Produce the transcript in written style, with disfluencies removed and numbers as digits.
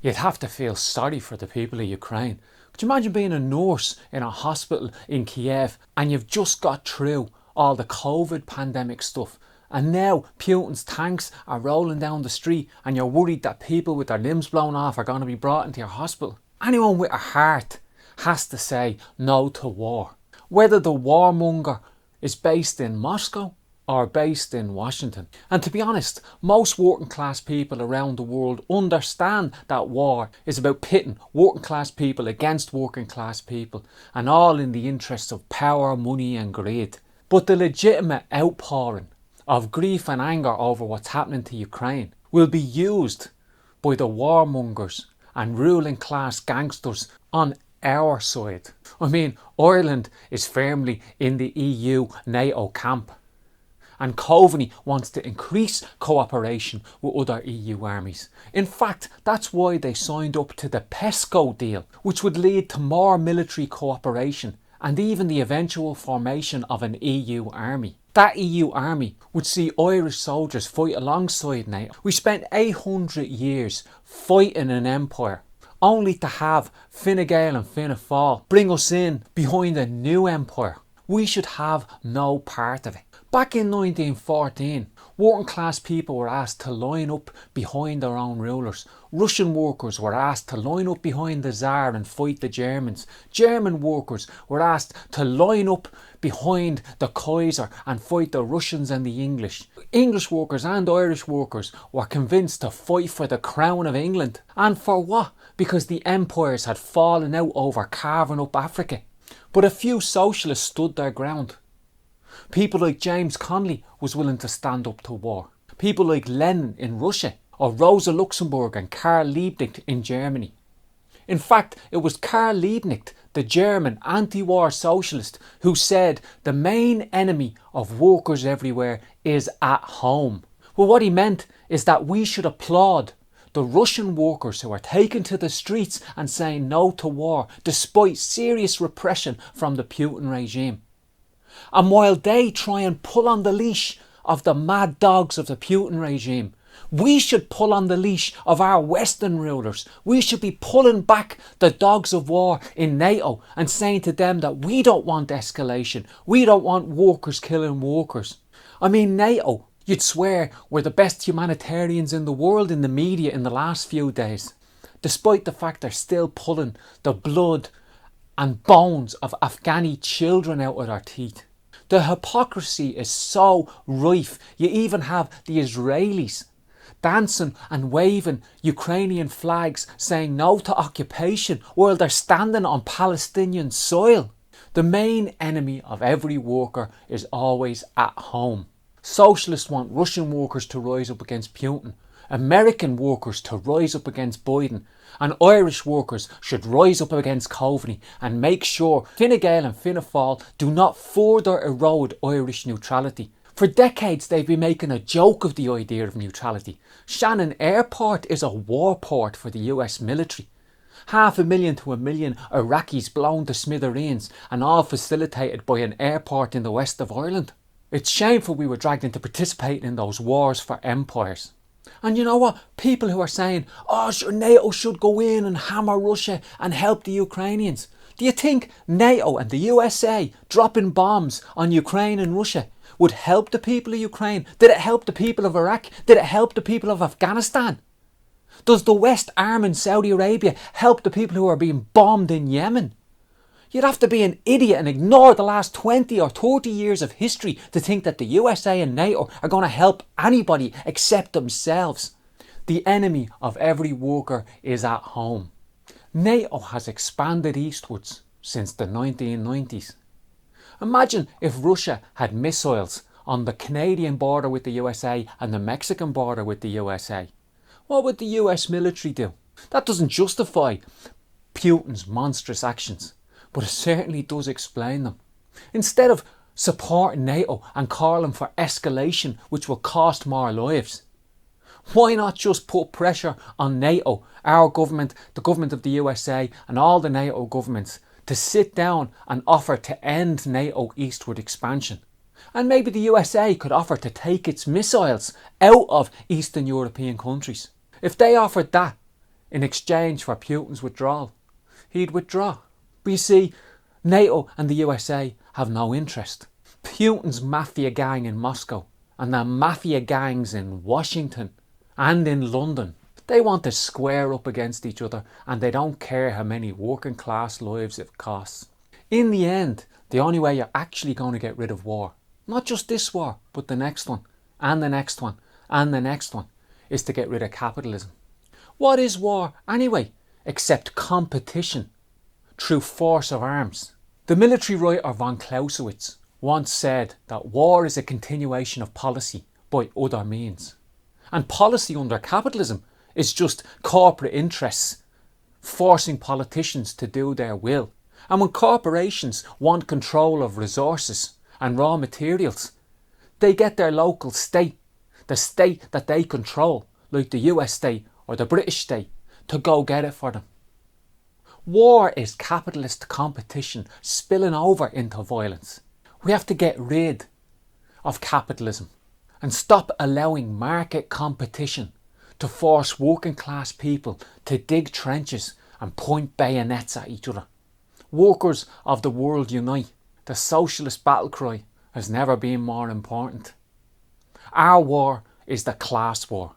You'd have to feel sorry for the people of Ukraine. Could you imagine being a nurse in a hospital in Kiev and you've just got through all the COVID pandemic stuff, and now Putin's tanks are rolling down the street and you're worried that people with their limbs blown off are going to be brought into your hospital? Anyone with a heart has to say no to war. Whether the warmonger is based in Moscow or based in Washington. And to be honest, most working class people around the world understand that war is about pitting working class people against working class people, and all in the interests of power, money and greed. But the legitimate outpouring of grief and anger over what's happening to Ukraine will be used by the warmongers and ruling class gangsters on our side. I mean, Ireland is firmly in the EU NATO camp, and Coveney wants to increase cooperation with other EU armies. In fact, that's why they signed up to the PESCO deal, which would lead to more military cooperation and even the eventual formation of an EU army. That EU army would see Irish soldiers fight alongside NATO. We spent 800 years fighting an empire, only to have Fine Gael and Fianna Fáil bring us in behind a new empire. We should have no part of it. Back in 1914, working class people were asked to line up behind their own rulers. Russian workers were asked to line up behind the Tsar and fight the Germans. German workers were asked to line up behind the Kaiser and fight the Russians and the English. English workers and Irish workers were convinced to fight for the crown of England. And for what? Because the empires had fallen out over carving up Africa. But a few socialists stood their ground. People like James Connolly was willing to stand up to war. People like Lenin in Russia, or Rosa Luxemburg and Karl Liebknecht in Germany. In fact, it was Karl Liebknecht, the German anti-war socialist, who said the main enemy of workers everywhere is at home. Well, what he meant is that we should applaud the Russian workers who are taken to the streets and saying no to war, despite serious repression from the Putin regime. And while they try and pull on the leash of the mad dogs of the Putin regime, we should pull on the leash of our Western rulers. We should be pulling back the dogs of war in NATO and saying to them that we don't want escalation. We don't want workers killing workers. I mean, NATO, you'd swear, were the best humanitarians in the world in the media in the last few days, despite the fact they're still pulling the blood and bones of Afghani children out of their teeth. The hypocrisy is so rife. You even have the Israelis dancing and waving Ukrainian flags saying no to occupation while they're standing on Palestinian soil. The main enemy of every worker is always at home. Socialists want Russian workers to rise up against Putin, American workers to rise up against Biden, and Irish workers should rise up against Coveney and make sure Fine Gael and Fianna Fáil do not further erode Irish neutrality. For decades they've been making a joke of the idea of neutrality. Shannon Airport is a war port for the US military. 500,000 to 1 million Iraqis blown to smithereens, and all facilitated by an airport in the west of Ireland. It's shameful we were dragged into participating in those wars for empires. And you know what? People who are saying, oh sure, NATO should go in and hammer Russia and help the Ukrainians. Do you think NATO and the USA dropping bombs on Ukraine and Russia would help the people of Ukraine? Did it help the people of Iraq? Did it help the people of Afghanistan? Does the West arming Saudi Arabia help the people who are being bombed in Yemen? You'd have to be an idiot and ignore the last 20 or 30 years of history to think that the USA and NATO are going to help anybody except themselves. The enemy of every worker is at home. NATO has expanded eastwards since the 1990s. Imagine if Russia had missiles on the Canadian border with the USA and the Mexican border with the USA. What would the US military do? That doesn't justify Putin's monstrous actions, but it certainly does explain them. Instead of supporting NATO and calling for escalation which will cost more lives, why not just put pressure on NATO, our government, the government of the USA and all the NATO governments to sit down and offer to end NATO eastward expansion? And maybe the USA could offer to take its missiles out of Eastern European countries. If they offered that, in exchange for Putin's withdrawal. He'd withdraw. But you see, NATO and the USA have no interest. Putin's mafia gang in Moscow and the mafia gangs in Washington and in London, they want to square up against each other, and they don't care how many working class lives it costs. In the end, the only way you're actually going to get rid of war, not just this war, but the next one, and the next one, and the next one, is to get rid of capitalism. What is war anyway, except competition through force of arms? The military writer von Clausewitz once said that war is a continuation of policy by other means. And policy under capitalism is just corporate interests forcing politicians to do their will. And when corporations want control of resources and raw materials, they get their local state, the state that they control, like the US state or the British state, to go get it for them. War is capitalist competition spilling over into violence. We have to get rid of capitalism and stop allowing market competition to force working class people to dig trenches and point bayonets at each other. Workers of the world unite. The socialist battle cry has never been more important. Our war is the class war.